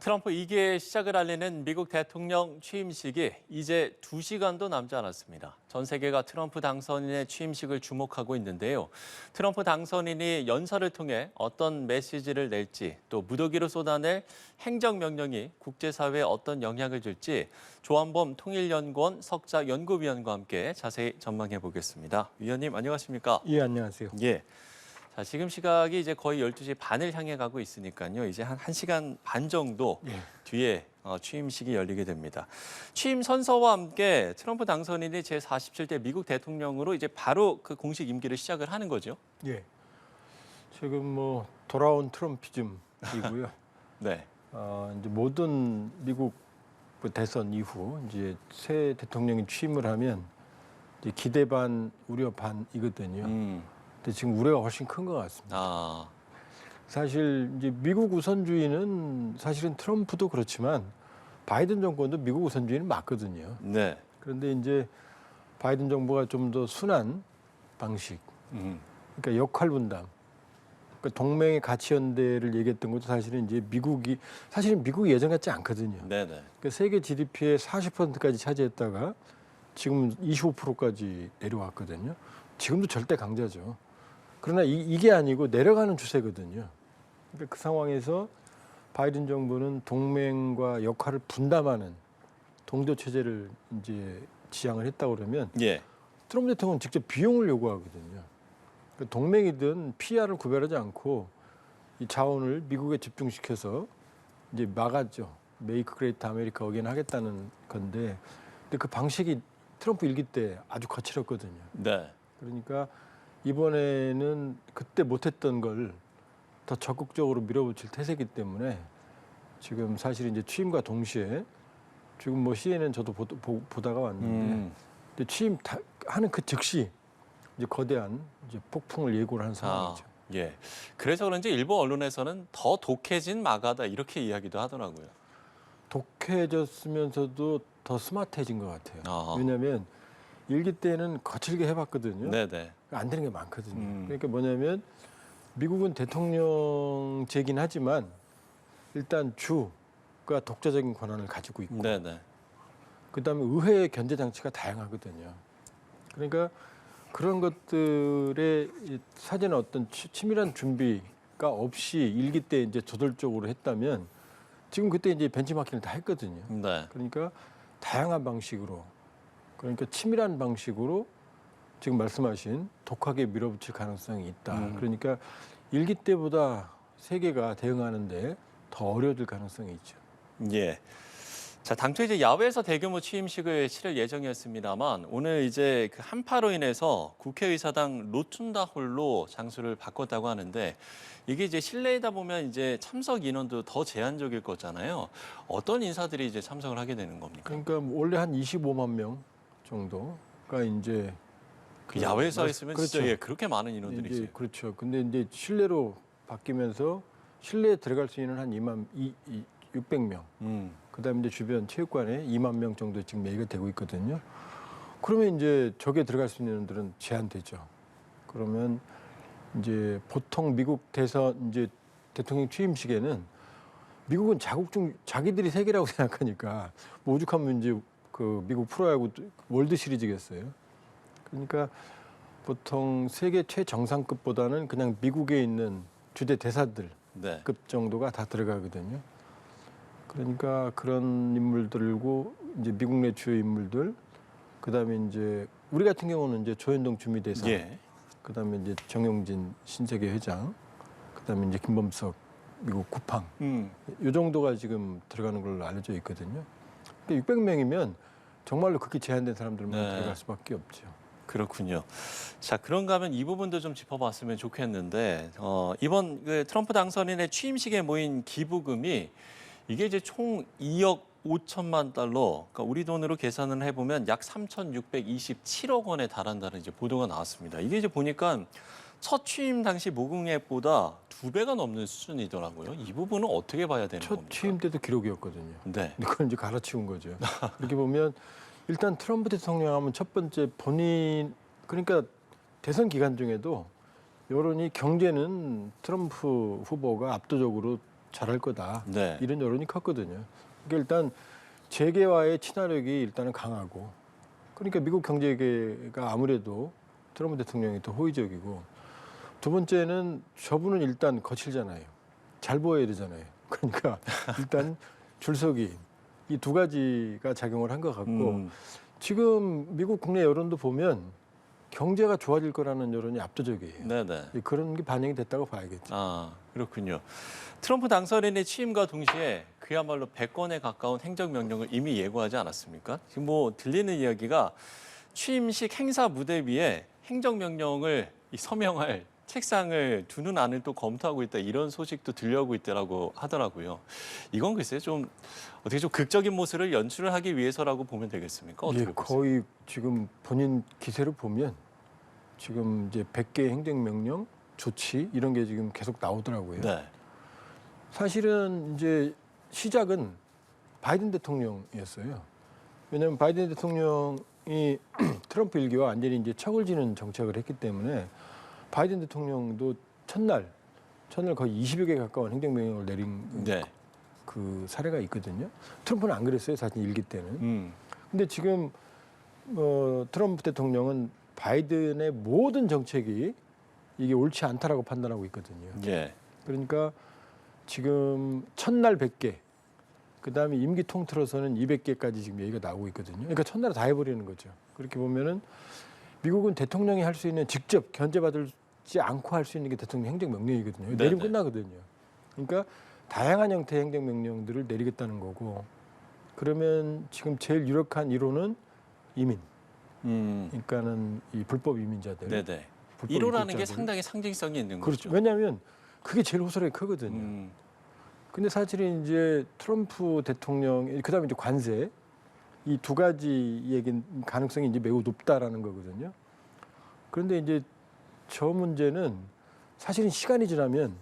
트럼프 2기의 시작을 알리는 미국 대통령 취임식이 이제 2시간도 남지 않았습니다. 전 세계가 트럼프 당선인의 취임식을 주목하고 있는데요. 트럼프 당선인이 연설을 통해 어떤 메시지를 낼지, 또 무더기로 쏟아낼 행정명령이 국제사회에 어떤 영향을 줄지 조한범 통일연구원 석자 연구위원과 함께 자세히 전망해 보겠습니다. 위원님 안녕하십니까? 예, 안녕하세요. 예. 자, 지금 시각이 이제 거의 12시 반을 향해 가고 있으니까요. 이제 한 1시간 반 정도 뒤에 취임식이 열리게 됩니다. 취임 선서와 함께 트럼프 당선인이 제47대 미국 대통령으로 이제 바로 그 공식 임기를 시작을 하는 거죠. 예. 지금 뭐 돌아온 트럼피즘이고요. 네. 이제 모든 미국 대선 이후 이제 새 대통령이 취임을 하면 이제 기대 반 우려 반이거든요. 근데 지금 우려가 훨씬 큰 것 같습니다. 사실 이제 미국 우선주의는 사실은 트럼프도 그렇지만 바이든 정권도 미국 우선주의는 맞거든요. 네. 그런데 이제 바이든 정부가 좀 더 순한 방식, 그러니까 역할 분담, 그러니까 동맹의 가치 연대를 얘기했던 것도 사실은 이제 사실은 미국이 예전 같지 않거든요. 네네. 그러니까 세계 GDP의 40%까지 차지했다가 지금 25%까지 내려왔거든요. 지금도 절대 강자죠. 그러나 이게 아니고 내려가는 추세거든요. 그러니까 그 상황에서 바이든 정부는 동맹과 역할을 분담하는 동조 체제를 이제 지향을 했다고 그러면 트럼프 대통령은 직접 비용을 요구하거든요. 그러니까 동맹이든 PR을 구별하지 않고 이 자원을 미국에 집중시켜서 이제 막았죠. 메이크 그레이트 아메리카 어게인 하겠다는 건데, 근데 그 방식이 트럼프 일기 때 아주 거칠었거든요. 네. 그러니까 이번에는 그때 못했던 걸 더 적극적으로 밀어붙일 태세이기 때문에 지금 사실 이제 취임과 동시에 지금 뭐 CNN 저도 보다가 왔는데 근데 하는 그 즉시 이제 거대한 이제 폭풍을 예고를 하는 상황이죠. 예. 그래서 그런지 일본 언론에서는 더 독해진 마가다 이렇게 이야기도 하더라고요. 독해졌으면서도 더 스마트해진 것 같아요. 왜냐하면 일기 때는 거칠게 해봤거든요. 네네. 안 되는 게 많거든요. 그러니까 뭐냐면 미국은 대통령제긴 하지만 일단 주가 독자적인 권한을 가지고 있고 네네. 그다음에 의회 견제 장치가 다양하거든요. 그러니까 그런 것들의 사전에 어떤 치밀한 준비가 없이 일기 때 이제 저돌적으로 했다면 지금 그때 이제 벤치마킹을 다 했거든요. 네. 그러니까 다양한 방식으로, 그러니까 치밀한 방식으로 지금 말씀하신 독하게 밀어붙일 가능성이 있다. 그러니까 일기 때보다 세계가 대응하는데 더 어려워질 가능성이 있죠. 예. 자, 당초 이제 야외에서 대규모 취임식을 치를 예정이었습니다만 오늘 이제 그 한파로 인해서 국회의사당 로툰다 홀로 장소를 바꿨다고 하는데 이게 이제 실내이다 보면 이제 참석 인원도 더 제한적일 거잖아요. 어떤 인사들이 이제 참석을 하게 되는 겁니까? 그러니까 원래 한 25만 명 정도가 이제 그 야외에서 했으면 그렇죠. 진짜 그렇게 많은 인원들이지. 이제 그렇죠. 근데 이제 실내로 바뀌면서 실내에 들어갈 수 있는 한 600명. 그다음에 이제 주변 체육관에 2만 명 정도 지금 얘기가 되고 있거든요. 그러면 이제 저게 들어갈 수 있는 인원들은 제한되죠. 그러면 이제 보통 미국 대선 이제 대통령 취임식에는 미국은 자기들이 세계라고 생각하니까 뭐 오죽하면 이제 그 미국 프로야구 월드 시리즈겠어요. 그러니까 보통 세계 최정상급보다는 그냥 미국에 있는 주대 대사들급 정도가 다 들어가거든요. 그러니까 그런 인물들고 이제 미국 내 주요 인물들, 그다음에 이제 우리 같은 경우는 이제 조현동 주미대사, 그다음에 이제 정용진 신세계 회장, 그다음에 이제 김범석 미국 국방, 이 정도가 지금 들어가는 걸로 알려져 있거든요. 그러니까 600명이면 정말로 그렇게 제한된 사람들만 들어갈 수밖에 없죠. 그렇군요. 자, 그런가 하면 이 부분도 좀 짚어봤으면 좋겠는데 이번 그 트럼프 당선인의 취임식에 모인 기부금이 이게 이제 총 2억 5천만 달러, 그러니까 우리 돈으로 계산을 해보면 약 3,627억 원에 달한다는 이제 보도가 나왔습니다. 이게 이제 보니까 첫 취임 당시 모금액보다 2배가 넘는 수준이더라고요. 이 부분은 어떻게 봐야 되는 겁니까? 첫 취임 때도 기록이었거든요. 네. 그건 이제 갈아치운 거죠. 이렇게 보면 일단 트럼프 대통령 하면 첫 번째 그러니까 대선 기간 중에도 여론이 경제는 트럼프 후보가 압도적으로 잘할 거다. 네. 이런 여론이 컸거든요. 그러니까 일단 재계와의 친화력이 일단은 강하고, 그러니까 미국 경제계가 아무래도 트럼프 대통령이 더 호의적이고, 두 번째는 저분은 일단 거칠잖아요. 잘 보여야 되잖아요. 그러니까 일단 줄서기 이 두 가지가 작용을 한 것 같고, 지금 미국 국내 여론도 보면 경제가 좋아질 거라는 여론이 압도적이에요. 네네. 그런 게 반영이 됐다고 봐야겠죠. 아, 그렇군요. 트럼프 당선인의 취임과 동시에 그야말로 100건에 가까운 행정명령을 이미 예고하지 않았습니까? 지금 뭐 들리는 이야기가 취임식 행사 무대 위에 행정명령을 서명할 책상을 두는 안을 또 검토하고 있다, 이런 소식도 들려오고 있다라고 하더라고요. 이건 글쎄요, 좀 어떻게 좀 극적인 모습을 연출을 하기 위해서라고 보면 되겠습니까? 어떻게 보세요? 거의 지금 본인 기세로 보면 지금 이제 100개 행정명령, 조치 이런 게 지금 계속 나오더라고요. 네. 사실은 이제 시작은 바이든 대통령이었어요. 왜냐하면 바이든 대통령이 트럼프 일기와 완전히 이제 척을 지는 정책을 했기 때문에 바이든 대통령도 첫날 거의 20여 개 가까운 행정명령을 내린 네. 그 사례가 있거든요. 트럼프는 안 그랬어요, 사실 일기 때는. 근데 지금 트럼프 대통령은 바이든의 모든 정책이 이게 옳지 않다라고 판단하고 있거든요. 예. 그러니까 지금 첫날 100개, 그다음에 임기 통틀어서는 200개까지 지금 얘기가 나오고 있거든요. 그러니까 첫날에 다 해버리는 거죠. 그렇게 보면은 미국은 대통령이 할 수 있는 직접 견제받지 않고 할 수 있는 게 대통령 행정명령이거든요. 내리면 끝나거든요. 그러니까 다양한 형태의 행정명령들을 내리겠다는 거고, 그러면 지금 제일 유력한 이론은 이민. 그러니까는 이 불법 이민자들. 네네. 불법 1호라는 게 입국자들. 상당히 상징성이 있는 그렇죠. 거죠. 왜냐하면 그게 제일 호소력이 크거든요. 근데 사실은 이제 트럼프 대통령, 그다음에 이제 관세, 이 두 가지 얘기 가능성이 이제 매우 높다라는 거거든요. 그런데 이제 저 문제는 사실은 시간이 지나면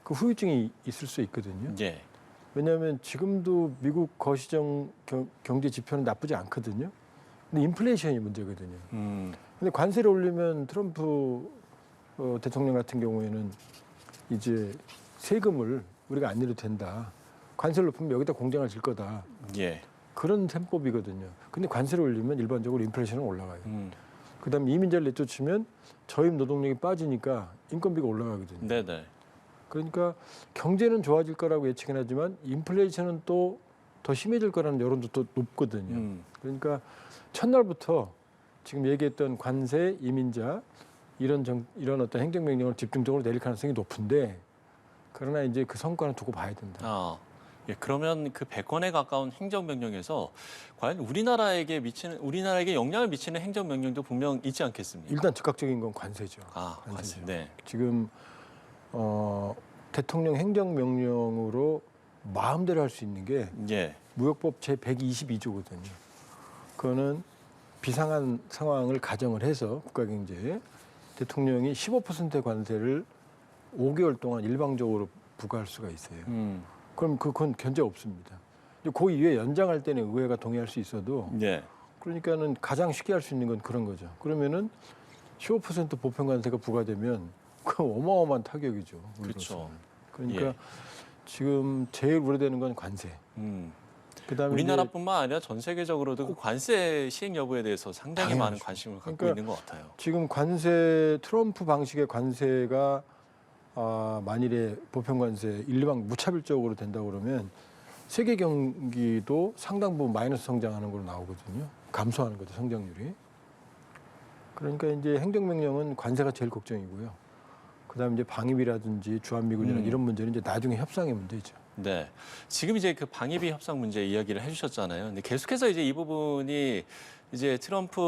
그 후유증이 있을 수 있거든요. 예. 왜냐하면 지금도 미국 거시적 경제 지표는 나쁘지 않거든요. 근데 인플레이션이 문제거든요. 근데 관세를 올리면 트럼프 대통령 같은 경우에는 이제 세금을 우리가 안 내도 된다. 관세를 높이면 여기다 공장을 질 거다. 예. 그런 셈법이거든요. 근데 관세를 올리면 일반적으로 인플레이션은 올라가요. 그다음에 이민자를 내쫓으면 저임 노동력이 빠지니까 인건비가 올라가거든요. 네네. 그러니까 경제는 좋아질 거라고 예측은 하지만 인플레이션은 또 더 심해질 거라는 여론도 또 높거든요. 그러니까 첫날부터 지금 얘기했던 관세, 이민자 이런 어떤 행정명령을 집중적으로 내릴 가능성이 높은데, 그러나 이제 그 성과는 두고 봐야 된다. 아, 예, 그러면 그 100건에 가까운 행정명령에서 과연 우리나라에게 영향을 미치는 행정명령도 분명 있지 않겠습니까? 일단 즉각적인 건 관세죠. 아, 관세죠. 관세. 네. 지금 대통령 행정명령으로 마음대로 할 수 있는 게 예. 무역법 제 122조거든요. 그거는 비상한 상황을 가정을 해서 국가경제에 대통령이 15%의 관세를 5개월 동안 일방적으로 부과할 수가 있어요. 그럼 그건 견제 없습니다. 그 이후에 연장할 때는 의회가 동의할 수 있어도, 예. 그러니까는 가장 쉽게 할 수 있는 건 그런 거죠. 그러면은 15% 보편 관세가 부과되면 그 어마어마한 타격이죠. 그렇죠. 그러니까 예. 지금 제일 우려되는 건 관세. 그다음에 우리나라뿐만 아니라 전 세계적으로도 그 관세 시행 여부에 대해서 상당히 당연하죠. 많은 관심을 갖고 그러니까 있는 것 같아요. 지금 관세, 트럼프 방식의 관세가 만일에 보편 관세 일방 무차별적으로 된다고 그러면 세계 경기도 상당 부분 마이너스 성장하는 걸로 나오거든요. 감소하는 거죠, 성장률이. 그러니까 이제 행정명령은 관세가 제일 걱정이고요. 그다음에 이제 방위비라든지 주한미군이나 이런 문제는 이제 나중에 협상의 문제죠. 네. 지금 이제 그 방위비 협상 문제 이야기를 해주셨잖아요. 근데 계속해서 이제 이 부분이 이제 트럼프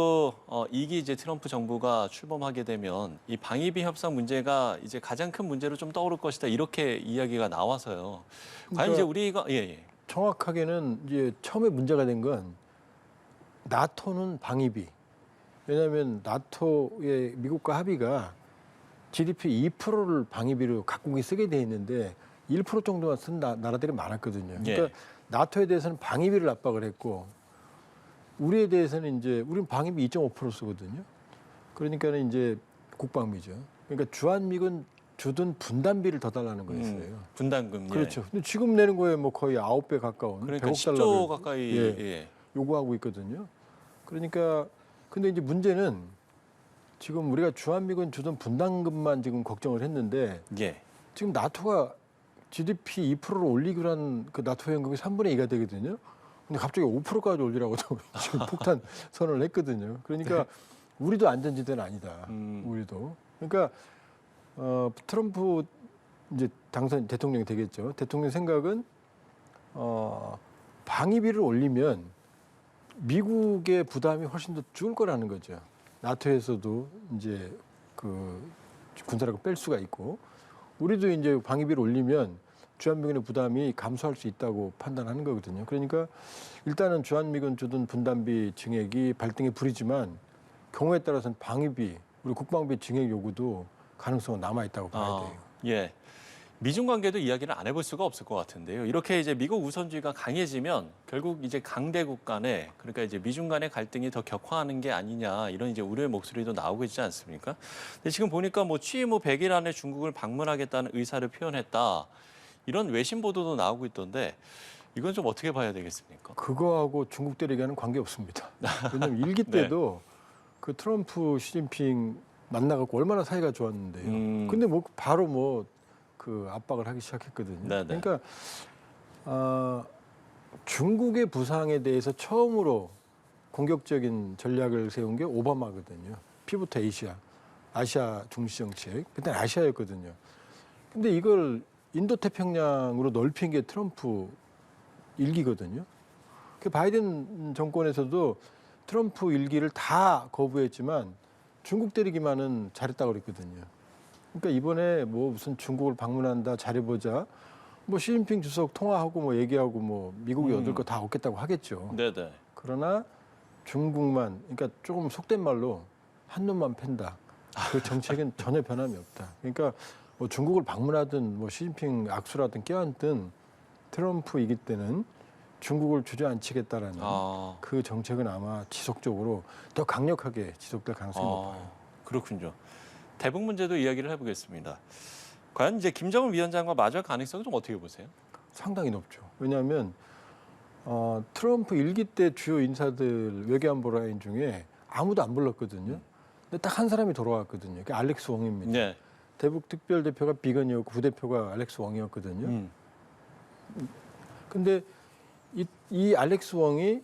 2기 이제 트럼프 정부가 출범하게 되면 이 방위비 협상 문제가 이제 가장 큰 문제로 좀 떠오를 것이다, 이렇게 이야기가 나와서요. 과연 그러니까 이제 우리가 예. 정확하게는 이제 처음에 문제가 된 건 나토는 방위비. 왜냐하면 나토의 미국과 합의가 GDP 2%를 방위비로 각국이 쓰게 돼 있는데 1% 정도만 쓴 나라들이 많았거든요. 그러니까 예. 나토에 대해서는 방위비를 압박을 했고, 우리에 대해서는 이제 우리는 방위비 2.5% 쓰거든요. 그러니까는 이제 국방비죠. 그러니까 주한미군 주던 분담비를 더 달라는 거였어요. 분담금. 그렇죠. 근데 지금 내는 거에 뭐 거의 9배 가까운 그러니까 100억 10조 달러를 가까이. 예, 예. 요구하고 있거든요. 그러니까 근데 이제 문제는 지금 우리가 주한미군 주던 분담금만 지금 걱정을 했는데 예. 지금 나토가 GDP 2%를 올리기로 한 그 나토 연금이 3분의 2가 되거든요. 근데 갑자기 5%까지 올리라고 지금 폭탄 선언을 했거든요. 그러니까 우리도 안전지대는 아니다. 우리도. 그러니까 트럼프 이제 당선 대통령이 되겠죠. 대통령 생각은 방위비를 올리면 미국의 부담이 훨씬 더 줄을 거라는 거죠. 나토에서도 이제 그 군사력을 뺄 수가 있고 우리도 이제 방위비를 올리면 주한미군의 부담이 감소할 수 있다고 판단하는 거거든요. 그러니까 일단은 주한미군 주둔 분담비 증액이 발등에 불이지만 경우에 따라서는 방위비, 우리 국방비 증액 요구도 가능성은 남아 있다고 봐야 돼요. 예. 미중 관계도 이야기를 안 해볼 수가 없을 것 같은데요. 이렇게 이제 미국 우선주의가 강해지면 결국 이제 강대국 간에 그러니까 이제 미중 간의 갈등이 더 격화하는 게 아니냐 이런 이제 우려의 목소리도 나오고 있지 않습니까? 근데 지금 보니까 뭐 취임 후 100일 안에 중국을 방문하겠다는 의사를 표현했다 이런 외신 보도도 나오고 있던데 이건 좀 어떻게 봐야 되겠습니까? 그거하고 중국 대리와는 관계 없습니다. 왜냐하면 일기 때도 그 트럼프, 시진핑 만나갖고 얼마나 사이가 좋았는데요. 근데 뭐 바로 뭐 그 압박을 하기 시작했거든요. 네네. 그러니까 중국의 부상에 대해서 처음으로 공격적인 전략을 세운 게 오바마거든요. 피부터 아시아 중시 정책. 그때 아시아였거든요. 근데 이걸 인도 태평양으로 넓힌 게 트럼프 일기거든요. 그 바이든 정권에서도 트럼프 일기를 다 거부했지만 중국 때리기만은 잘했다고 그랬거든요. 그러니까 이번에 뭐 무슨 중국을 방문한다 잘해보자. 뭐 시진핑 주석 통화하고 뭐 얘기하고 뭐 미국이 얻을 거 다 얻겠다고 하겠죠. 네네. 그러나 중국만 그러니까 조금 속된 말로 한 놈만 팬다. 그 정책은 전혀 변함이 없다. 그러니까 뭐 중국을 방문하든 뭐 시진핑 악수라든 껴안든 트럼프이기 때는 중국을 주저앉히겠다라는 그 정책은 아마 지속적으로 더 강력하게 지속될 가능성이 높아요. 그렇군요. 대북 문제도 이야기를 해보겠습니다. 과연 이제 김정은 위원장과 마주할 가능성은 좀 어떻게 보세요? 상당히 높죠. 왜냐하면 트럼프 일기 때 주요 인사들 외교안보 라인 중에 아무도 안 불렀거든요. 근데 딱 한 사람이 돌아왔거든요. 그게 알렉스 웡입니다. 네. 대북 특별대표가 비건이었고 부대표가 알렉스 웡이었거든요. 근데 이 알렉스 웡이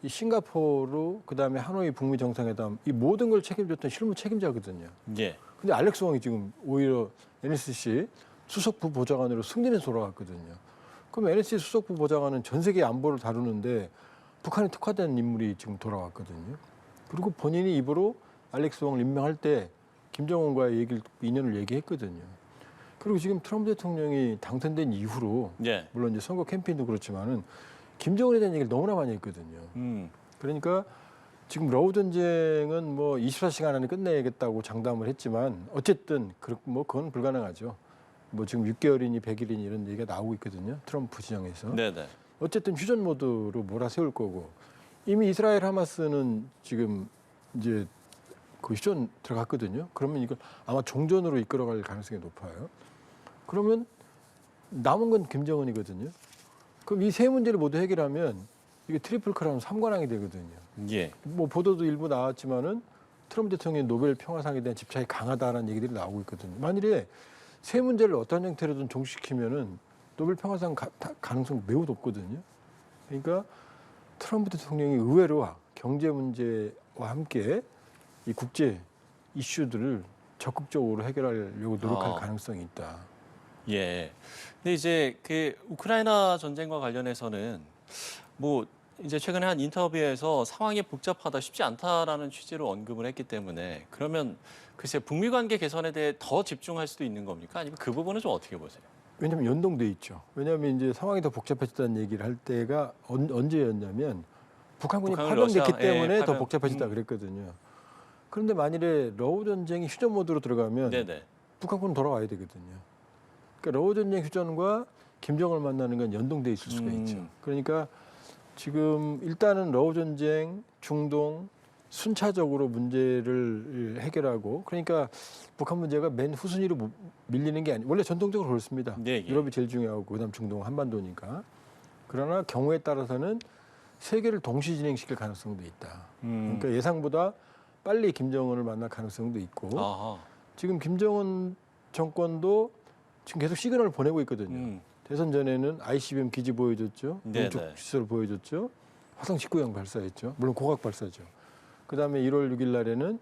이 싱가포르 그다음에 하노이 북미 정상회담 이 모든 걸 책임졌던 실무 책임자거든요. 예. 근데 알렉스 웡이 지금 오히려 NSC 수석부 보좌관으로 승진해서 돌아갔거든요. 그럼 NSC 수석부 보좌관은 전 세계 안보를 다루는데 북한에 특화된 인물이 지금 돌아왔거든요. 그리고 본인이 입으로 알렉스 웡을 임명할 때 김정은과의 인연을 얘기했거든요. 그리고 지금 트럼프 대통령이 당선된 이후로 예. 물론 이제 선거 캠페인도 그렇지만은 김정은에 대한 얘기를 너무나 많이 했거든요. 그러니까 지금 러우 전쟁은 뭐 24시간 안에 끝내야겠다고 장담을 했지만 어쨌든 뭐 그건 불가능하죠. 뭐 지금 6개월이니 100일이니 이런 얘기가 나오고 있거든요. 트럼프 진영에서. 네네. 어쨌든 휴전 모드로 몰아세울 거고 이미 이스라엘 하마스는 지금 이제 그 휴전 들어갔거든요. 그러면 이걸 아마 종전으로 이끌어갈 가능성이 높아요. 그러면 남은 건 김정은이거든요. 그럼 이 세 문제를 모두 해결하면 이게 트리플 크라운 3관왕이 되거든요. 예. 뭐 보도도 일부 나왔지만은 트럼프 대통령이 노벨 평화상에 대한 집착이 강하다라는 얘기들이 나오고 있거든요. 만일에 세 문제를 어떤 형태로든 종식시키면은 노벨 평화상 가능성 매우 높거든요. 그러니까 트럼프 대통령이 의외로 경제 문제와 함께 이 국제 이슈들을 적극적으로 해결하려고 노력할 가능성이 있다. 예. 근데 이제 그 우크라이나 전쟁과 관련해서는 뭐 이제 최근에 한 인터뷰에서 상황이 복잡하다 쉽지 않다라는 취지로 언급을 했기 때문에 그러면 글쎄 북미 관계 개선에 대해 더 집중할 수도 있는 겁니까? 아니면 그 부분은 좀 어떻게 보세요? 왜냐하면 연동돼 있죠. 왜냐하면 이제 상황이 더 복잡해졌다는 얘기를 할 때가 언제였냐면 북한군이 파병됐기 때문에 더 복잡해졌다 그랬거든요. 그런데 만일에 러우 전쟁이 휴전 모드로 들어가면 북한군은 돌아와야 되거든요. 그러니까 러우 전쟁 휴전과 김정을 만나는 건 연동돼 있을 수가 있죠. 그러니까 지금 일단은 러우 전쟁, 중동, 순차적으로 문제를 해결하고 그러니까 북한 문제가 맨 후순위로 밀리는 게 아니고 원래 전통적으로 그렇습니다. 네, 예. 유럽이 제일 중요하고 그다음 중동 한반도니까. 그러나 경우에 따라서는 세계를 동시 진행시킬 가능성도 있다. 그러니까 예상보다 빨리 김정은을 만날 가능성도 있고 아하. 지금 김정은 정권도 지금 계속 시그널을 보내고 있거든요. 대선 전에는 ICBM 기지 보여줬죠. 네네. 농축 시설 보여줬죠. 화성 19형 발사했죠. 물론 고각 발사죠. 그다음에 1월 6일 날에는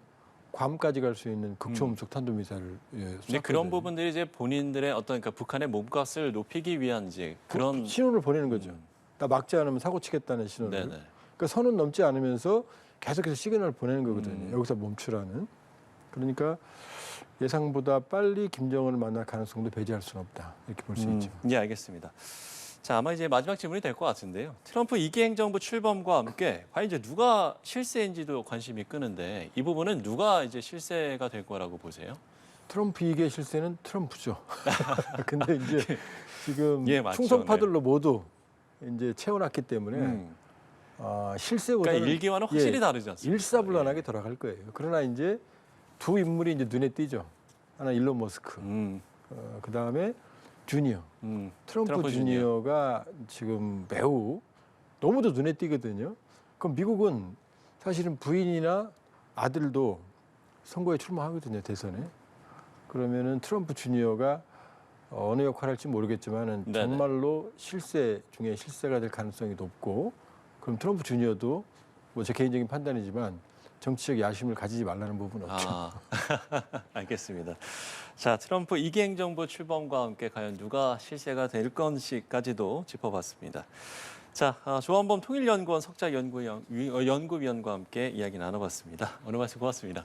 괌까지 갈 수 있는 극초음속 탄도미사일을 근데 그런 부분들이 이제 본인들의 어떤 그러니까 북한의 몸값을 높이기 위한 이제 그런 신호를 보내는 거죠. 나 막지 않으면 사고 치겠다는 신호를. 네네. 그러니까 선은 넘지 않으면서 계속해서 시그널을 보내는 거거든요. 여기서 멈추라는. 그러니까 예상보다 빨리 김정은을 만날 가능성도 배제할 수는 없다. 이렇게 볼 수 있죠. 예, 알겠습니다. 자, 아마 이제 마지막 질문이 될 것 같은데요. 트럼프 2기 행정부 출범과 함께 과연 이제 누가 실세인지도 관심이 끄는데 이 부분은 누가 이제 실세가 될 거라고 보세요? 트럼프 이게 실세는 트럼프죠. 근데 이제 지금 예, 맞죠. 충성파들로 모두 이제 채워놨기 때문에 실세보다는 그러니까 1기와는 확실히 다르지 않습니까? 일사불란하게 돌아갈 거예요. 그러나 이제 두 인물이 이제 눈에 띄죠. 하나 일론 머스크, 그 다음에 주니어. 트럼프 주니어가 지금 매우 너무도 눈에 띄거든요. 그럼 미국은 사실은 부인이나 아들도 선거에 출마하거든요, 대선에. 그러면은 트럼프 주니어가 어느 역할을 할지 모르겠지만은 네네. 정말로 실세 중에 실세가 될 가능성이 높고 그럼 트럼프 주니어도 뭐 제 개인적인 판단이지만 정치적 야심을 가지지 말라는 부분은 없죠. 알겠습니다. 자, 트럼프 2기 행정부 출범과 함께 과연 누가 실세가 될 건지까지도 짚어봤습니다. 자, 조한범 통일연구원 석좌연구위원과 함께 이야기 나눠봤습니다. 오늘 말씀 고맙습니다.